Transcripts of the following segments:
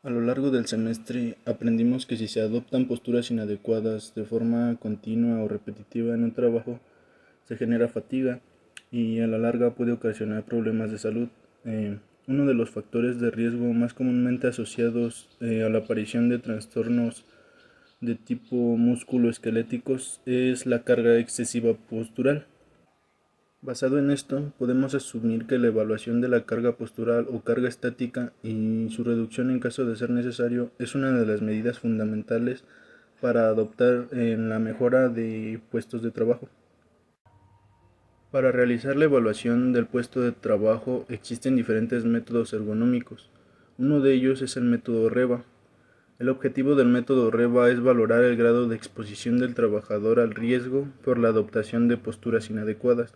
A lo largo del semestre aprendimos que si se adoptan posturas inadecuadas de forma continua o repetitiva en un trabajo, se genera fatiga y a la larga puede ocasionar problemas de salud. Uno de los factores de riesgo más comúnmente asociados a la aparición de trastornos de tipo músculo-esqueléticos es la carga excesiva postural. Basado en esto, podemos asumir que la evaluación de la carga postural o carga estática y su reducción en caso de ser necesario es una de las medidas fundamentales para adoptar en la mejora de puestos de trabajo. Para realizar la evaluación del puesto de trabajo existen diferentes métodos ergonómicos. Uno de ellos es el método REVA. El objetivo del método REVA es valorar el grado de exposición del trabajador al riesgo por la adoptación de posturas inadecuadas.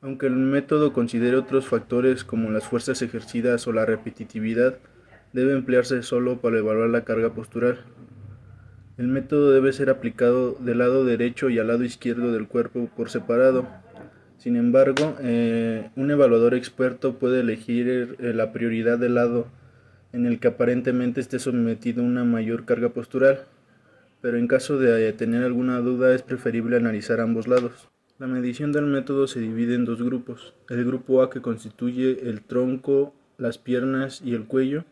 Aunque el método considere otros factores como las fuerzas ejercidas o la repetitividad, debe emplearse solo para evaluar la carga postural. El método debe ser aplicado del lado derecho y al lado izquierdo del cuerpo por separado. Sin embargo, un evaluador experto puede elegir la prioridad del lado en el que aparentemente esté sometido a una mayor carga postural, pero en caso de tener alguna duda es preferible analizar ambos lados. La medición del método se divide en dos grupos: el grupo A, que constituye el tronco, las piernas y el cuello,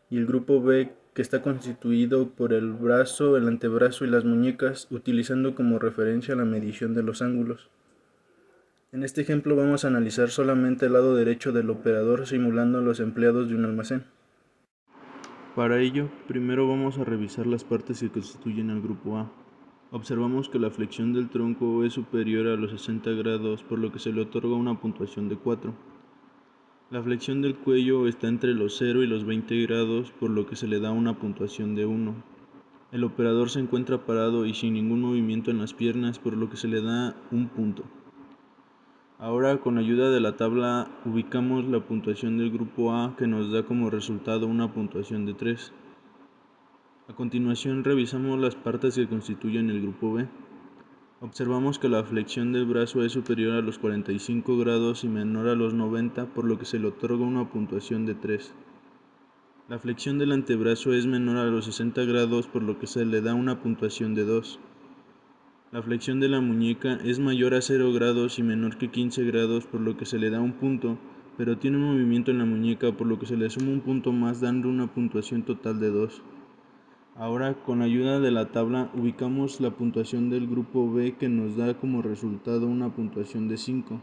y el grupo B, que está constituido por el brazo, el antebrazo y las muñecas, utilizando como referencia la medición de los ángulos. En este ejemplo vamos a analizar solamente el lado derecho del operador simulando a los empleados de un almacén. Para ello, primero vamos a revisar las partes que constituyen el grupo A. Observamos que la flexión del tronco es superior a los 60 grados, por lo que se le otorga una puntuación de 4. La flexión del cuello está entre los 0 y los 20 grados, por lo que se le da una puntuación de 1. El operador se encuentra parado y sin ningún movimiento en las piernas, por lo que se le da un punto. Ahora, con ayuda de la tabla, ubicamos la puntuación del grupo A, que nos da como resultado una puntuación de 3. A continuación, revisamos las partes que constituyen el grupo B. Observamos que la flexión del brazo es superior a los 45 grados y menor a los 90, por lo que se le otorga una puntuación de 3. La flexión del antebrazo es menor a los 60 grados, por lo que se le da una puntuación de 2. La flexión de la muñeca es mayor a 0 grados y menor que 15 grados, por lo que se le da un punto, pero tiene un movimiento en la muñeca, por lo que se le suma un punto más, dando una puntuación total de 2. Ahora, con ayuda de la tabla, ubicamos la puntuación del grupo B, que nos da como resultado una puntuación de 5.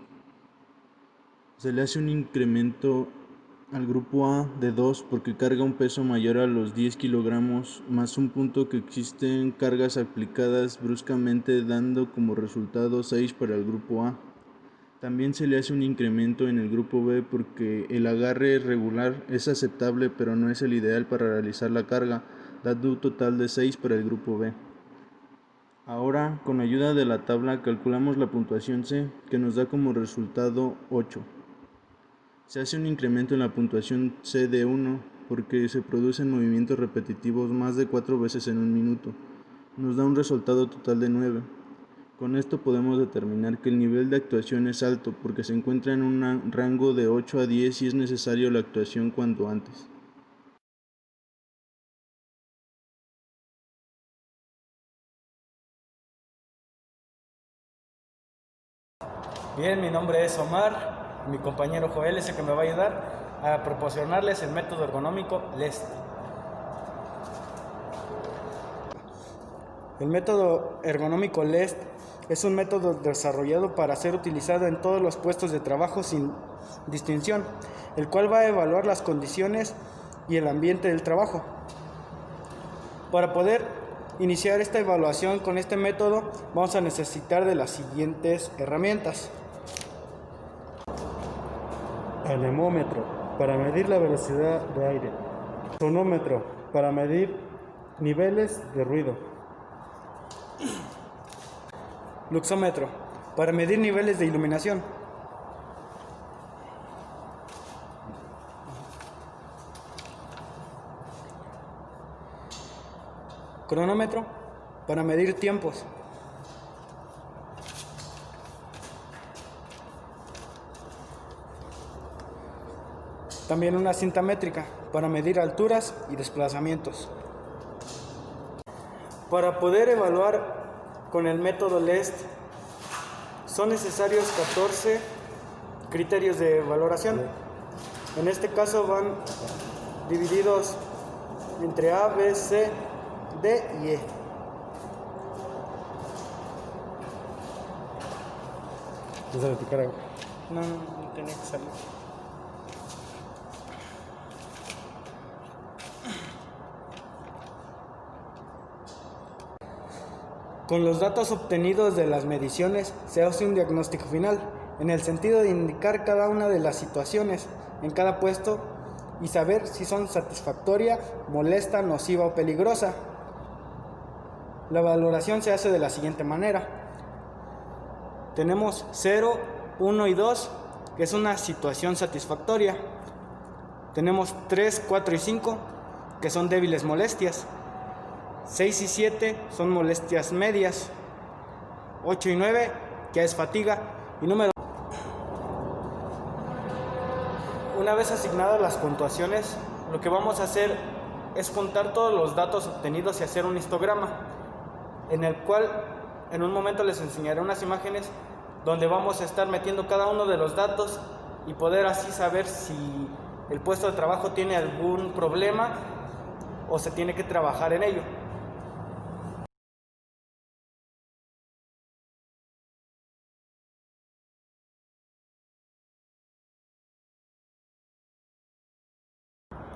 Se le hace un incremento al grupo A de 2 porque carga un peso mayor a los 10 kilogramos, más un punto que existen cargas aplicadas bruscamente, dando como resultado 6 para el grupo A. También se le hace un incremento en el grupo B porque el agarre regular es aceptable, pero no es el ideal para realizar la carga, dando un total de 6 para el grupo B. Ahora, con ayuda de la tabla, calculamos la puntuación C, que nos da como resultado 8. Se hace un incremento en la puntuación C de 1 porque se producen movimientos repetitivos más de 4 veces en un minuto. Nos da un resultado total de 9. Con esto podemos determinar que el nivel de actuación es alto porque se encuentra en un rango de 8 a 10 y es necesario la actuación cuanto antes. Bien, mi nombre es Omar, mi compañero Joel es el que me va a ayudar a proporcionarles el método ergonómico LEST. El método ergonómico LEST es un método desarrollado para ser utilizado en todos los puestos de trabajo sin distinción, el cual va a evaluar las condiciones y el ambiente del trabajo. Para poder iniciar esta evaluación con este método, vamos a necesitar de las siguientes herramientas. Anemómetro para medir la velocidad de aire. Sonómetro para medir niveles de ruido. Luxómetro para medir niveles de iluminación. Cronómetro para medir tiempos. También una cinta métrica para medir alturas y desplazamientos. Para poder evaluar con el método LEST son necesarios 14 criterios de valoración. En este caso van divididos entre A, B, C, D y E. ¿No sale tu cara? No tenía que salir. Con los datos obtenidos de las mediciones se hace un diagnóstico final, en el sentido de indicar cada una de las situaciones en cada puesto y saber si son satisfactoria, molesta, nociva o peligrosa. La valoración se hace de la siguiente manera. Tenemos 0, 1 y 2, que es una situación satisfactoria. Tenemos 3, 4 y 5, que son débiles molestias. 6 y 7 son molestias medias. 8 y 9 ya es fatiga. Y número. Una vez asignadas las puntuaciones, lo que vamos a hacer es contar todos los datos obtenidos y hacer un histograma, en el cual en un momento les enseñaré unas imágenes donde vamos a estar metiendo cada uno de los datos y poder así saber si el puesto de trabajo tiene algún problema o se tiene que trabajar en ello.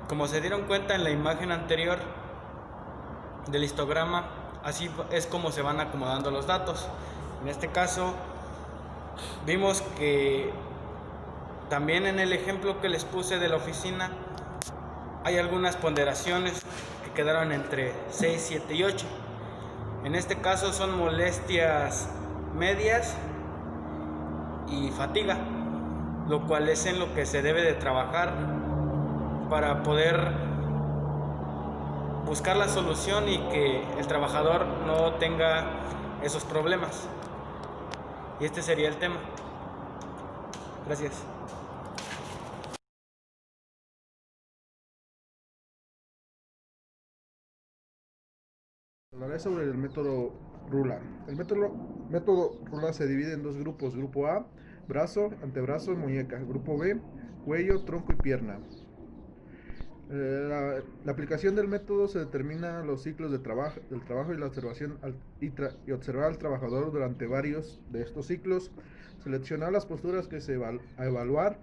Como se dieron cuenta en la imagen anterior del histograma, así es como se van acomodando los datos. En este caso, vimos que también en el ejemplo que les puse de la oficina, hay algunas ponderaciones que quedaron entre 6, 7 y 8. En este caso son molestias medias y fatiga, lo cual es en lo que se debe de trabajar para poder buscar la solución y que el trabajador no tenga esos problemas. Y este sería el tema. Gracias. Hablaré sobre el método RULA. El método RULA se divide en dos grupos. Grupo A, brazo, antebrazo y muñeca. Grupo B, cuello, tronco y pierna. La aplicación del método se determina los ciclos del trabajo y la observación y observar al trabajador durante varios de estos ciclos, seleccionar las posturas que se a evaluar,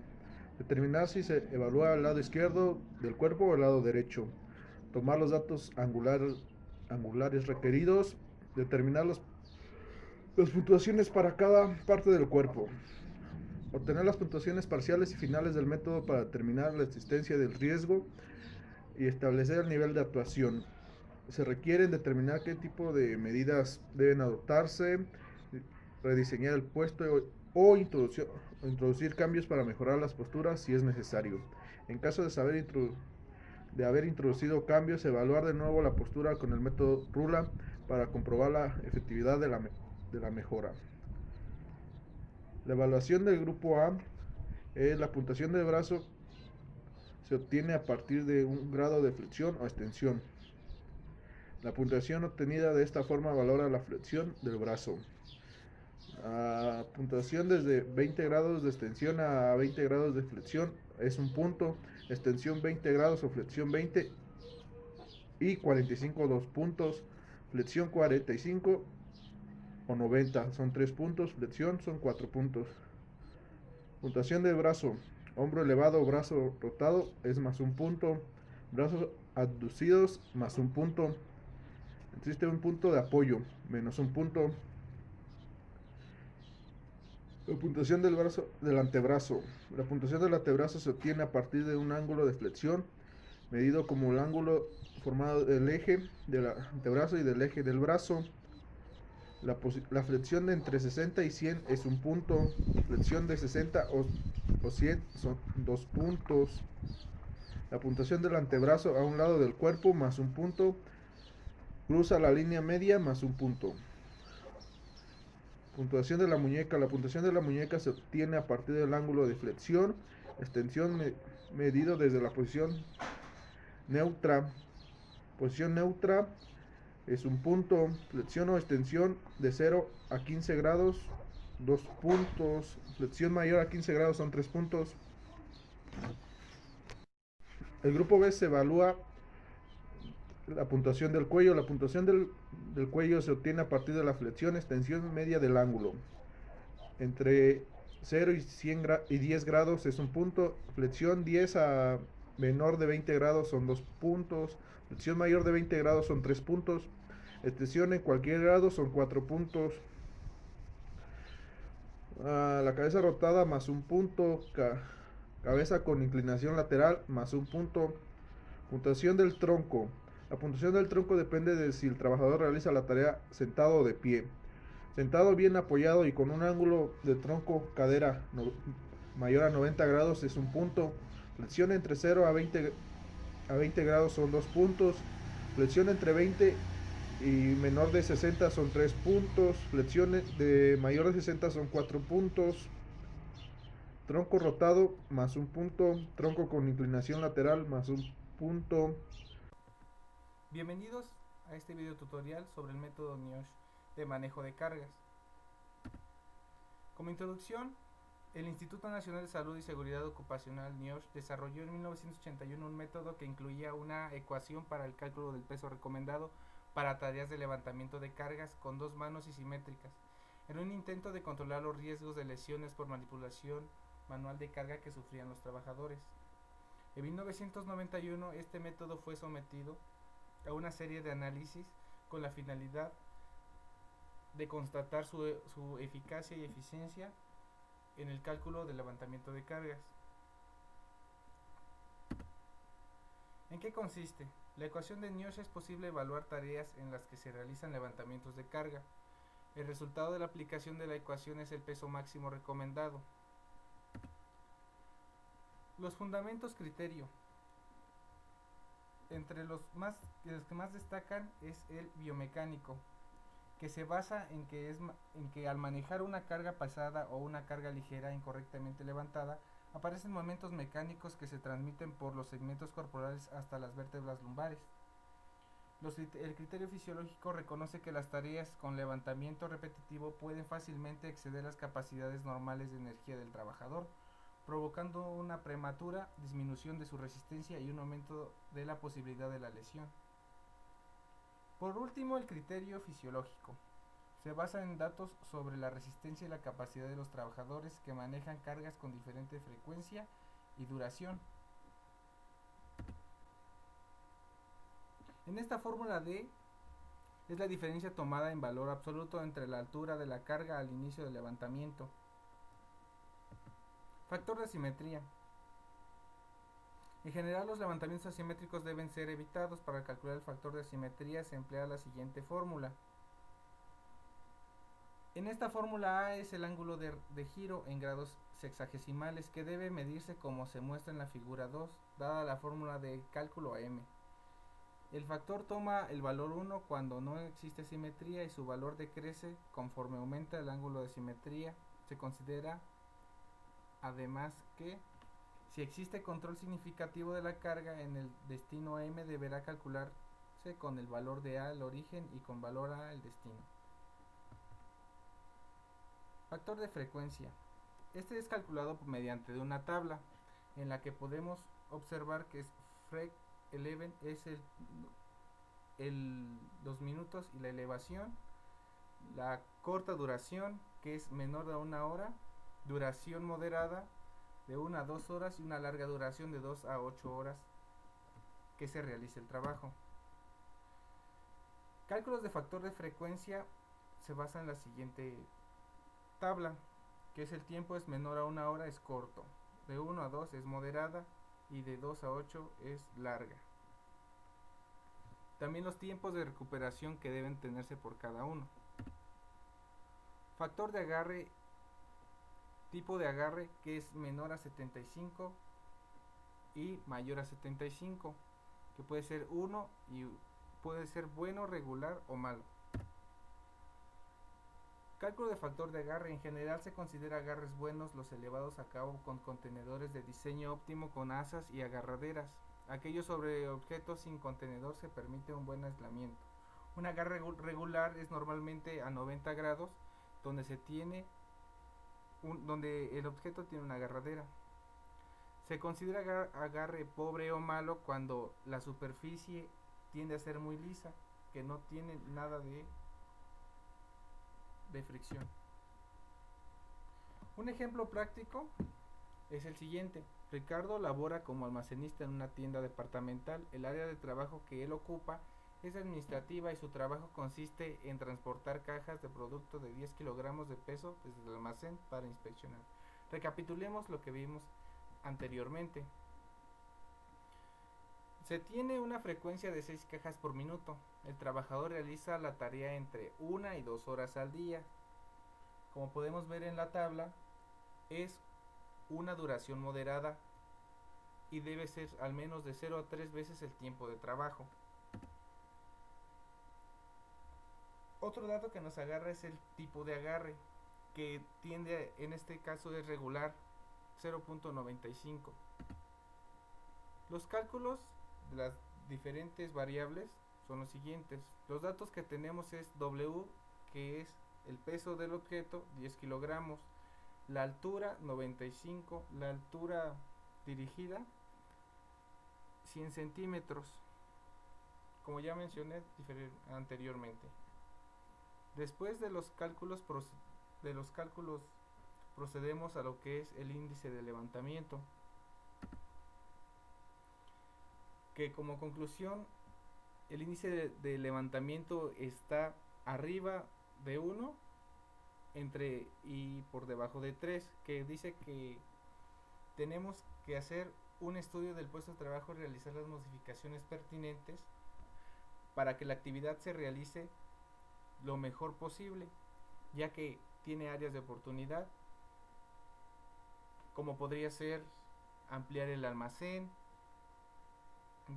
determinar si se evalúa el lado izquierdo del cuerpo o el lado derecho, tomar los datos angulares requeridos, determinar las puntuaciones para cada parte del cuerpo, obtener las puntuaciones parciales y finales del método para determinar la existencia del riesgo y establecer el nivel de actuación. Se requiere determinar qué tipo de medidas deben adoptarse, rediseñar el puesto o introducir cambios para mejorar las posturas si es necesario. En caso de haber introducido cambios, evaluar de nuevo la postura con el método RULA para comprobar la efectividad de la mejora. La evaluación del grupo A es la puntuación del brazo. Se obtiene a partir de un grado de flexión o extensión. La puntuación obtenida de esta forma valora la flexión del brazo. La puntuación desde 20 grados de extensión a 20 grados de flexión es un punto, extensión 20 grados o flexión 20 y 45 2 puntos, flexión 45 o 90 son 3 puntos, flexión son 4 puntos. Puntuación del brazo: hombro elevado o brazo rotado es más un punto, brazos abducidos más un punto, existe un punto de apoyo menos un punto. La puntuación del antebrazo. La puntuación del antebrazo se obtiene a partir de un ángulo de flexión medido como el ángulo formado del eje del antebrazo y del eje del brazo. La flexión de entre 60 y 100 es un punto, flexión de 60 o 100 son 2 puntos. La puntuación del antebrazo a un lado del cuerpo más un punto, cruza la línea media más un punto. Puntuación de la muñeca. La puntuación de la muñeca se obtiene a partir del ángulo de flexión extensión medido desde la posición neutra. Posición neutra es un punto. Flexión o extensión de 0 a 15 grados, 2 puntos. Flexión mayor a 15 grados son 3 puntos. El grupo B se evalúa la puntuación del cuello. La puntuación del cuello se obtiene a partir de la flexión, extensión media del ángulo. Entre 0 y 10 grados es un punto. Flexión 10 a menor de 20 grados son 2 puntos. Flexión mayor de 20 grados son 3 puntos. Extensión en cualquier grado son 4 puntos. La cabeza rotada más un punto. Cabeza con inclinación lateral más un punto. Puntuación del tronco. La puntuación del tronco depende de si el trabajador realiza la tarea sentado o de pie. Sentado bien apoyado y con un ángulo de tronco cadera mayor a 90 grados es un punto. Flexión entre 0 a 20 grados son 2 puntos. Flexión entre 20 y menor de 60 son 3 puntos. Flexión de mayor de 60 son 4 puntos. Tronco rotado más un punto. Tronco con inclinación lateral más un punto. Bienvenidos a este video tutorial sobre el método NIOSH de manejo de cargas. Como introducción, el Instituto Nacional de Salud y Seguridad Ocupacional NIOSH desarrolló en 1981 un método que incluía una ecuación para el cálculo del peso recomendado para tareas de levantamiento de cargas con dos manos y simétricas, en un intento de controlar los riesgos de lesiones por manipulación manual de carga que sufrían los trabajadores. En 1991 este método fue sometido a una serie de análisis con la finalidad de constatar su eficacia y eficiencia en el cálculo del levantamiento de cargas. ¿En qué consiste? La ecuación de NIOSH es posible evaluar tareas en las que se realizan levantamientos de carga. El resultado de la aplicación de la ecuación es el peso máximo recomendado. Los fundamentos criterio. Entre los que más destacan es el biomecánico, que se basa en que al manejar una carga pesada o una carga ligera incorrectamente levantada, aparecen momentos mecánicos que se transmiten por los segmentos corporales hasta las vértebras lumbares. El criterio fisiológico reconoce que las tareas con levantamiento repetitivo pueden fácilmente exceder las capacidades normales de energía del trabajador, provocando una prematura disminución de su resistencia y un aumento de la posibilidad de la lesión. Por último, el criterio fisiológico se basa en datos sobre la resistencia y la capacidad de los trabajadores que manejan cargas con diferente frecuencia y duración. En esta fórmula D es la diferencia tomada en valor absoluto entre la altura de la carga al inicio del levantamiento. Factor de asimetría. En general, los levantamientos asimétricos deben ser evitados. Para calcular el factor de asimetría se emplea la siguiente fórmula. En esta fórmula A es el ángulo de giro en grados sexagesimales que debe medirse como se muestra en la figura 2, dada la fórmula de cálculo AM. El factor toma el valor 1 cuando no existe simetría y su valor decrece conforme aumenta el ángulo de simetría. Se considera además que si existe control significativo de la carga en el destino M, deberá calcularse con el valor de A el origen y con valor A el destino. Factor de frecuencia. Este es calculado mediante una tabla en la que podemos observar que Frec11 es los minutos y la elevación, la corta duración que es menor de una hora, duración moderada de 1 a 2 horas y una larga duración de 2 a 8 horas que se realice el trabajo. Cálculos de factor de frecuencia se basan en la siguiente tabla, que es el tiempo es menor a una hora es corto, de 1 a 2 es moderada y de 2 a 8 es larga. También los tiempos de recuperación que deben tenerse por cada uno. Factor de agarre, tipo de agarre que es menor a 75 y mayor a 75, que puede ser 1 y puede ser bueno, regular o malo. Cálculo de factor de agarre. En general se considera agarres buenos los elevados a cabo con contenedores de diseño óptimo con asas y agarraderas. Aquellos sobre objetos sin contenedor se permite un buen aislamiento. Un agarre regular es normalmente a 90 grados donde donde el objeto tiene una agarradera. Se considera agarre pobre o malo cuando la superficie tiende a ser muy lisa, que no tiene nada de fricción. Un ejemplo práctico es el siguiente. Ricardo labora como almacenista en una tienda departamental. El área de trabajo que él ocupa es administrativa y su trabajo consiste en transportar cajas de producto de 10 kilogramos de peso desde el almacén para inspeccionar. Recapitulemos lo que vimos anteriormente. Se tiene una frecuencia de 6 cajas por minuto. El trabajador realiza la tarea entre 1 y 2 horas al día. Como podemos ver en la tabla, es una duración moderada y debe ser al menos de 0 a 3 veces el tiempo de trabajo. Otro dato que nos agarra es el tipo de agarre, que tiende, en este caso es regular, 0.95. Los cálculos de las diferentes variables son los siguientes. Los datos que tenemos es W, que es el peso del objeto, 10 kilogramos, la altura 95, la altura dirigida 100 centímetros, como ya mencioné anteriormente. Después de los cálculos procedemos a lo que es el índice de levantamiento, que como conclusión el índice de levantamiento está arriba de 1 y por debajo de 3, que dice que tenemos que hacer un estudio del puesto de trabajo y realizar las modificaciones pertinentes para que la actividad se realice lo mejor posible, ya que tiene áreas de oportunidad, como podría ser ampliar el almacén,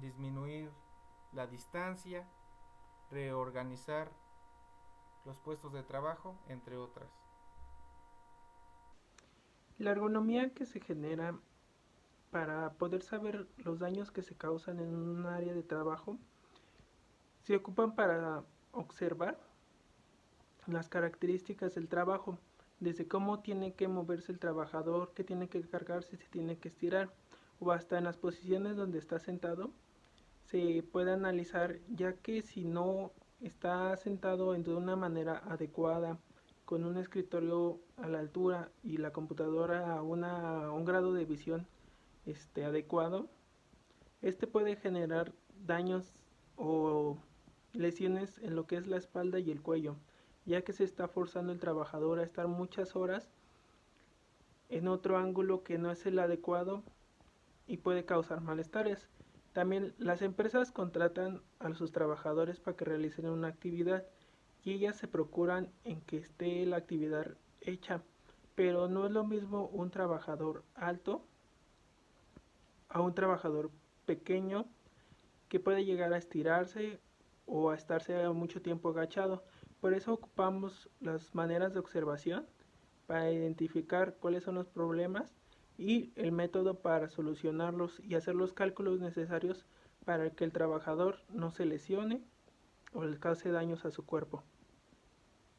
disminuir la distancia, reorganizar los puestos de trabajo, entre otras. La ergonomía que se genera para poder saber los daños que se causan en un área de trabajo se ocupan para observar las características del trabajo, desde cómo tiene que moverse el trabajador, qué tiene que cargarse, si tiene que estirar, o hasta en las posiciones donde está sentado se puede analizar, ya que si no está sentado de una manera adecuada, con un escritorio a la altura y la computadora a un grado de visión adecuado, puede generar daños o lesiones en lo que es la espalda y el cuello, ya que se está forzando el trabajador a estar muchas horas en otro ángulo que no es el adecuado y puede causar malestares. También las empresas contratan a sus trabajadores para que realicen una actividad y ellas se procuran en que esté la actividad hecha, pero no es lo mismo un trabajador alto a un trabajador pequeño que puede llegar a estirarse o a estarse mucho tiempo agachado. Por eso ocupamos las maneras de observación para identificar cuáles son los problemas y el método para solucionarlos y hacer los cálculos necesarios para que el trabajador no se lesione o le cause daños a su cuerpo.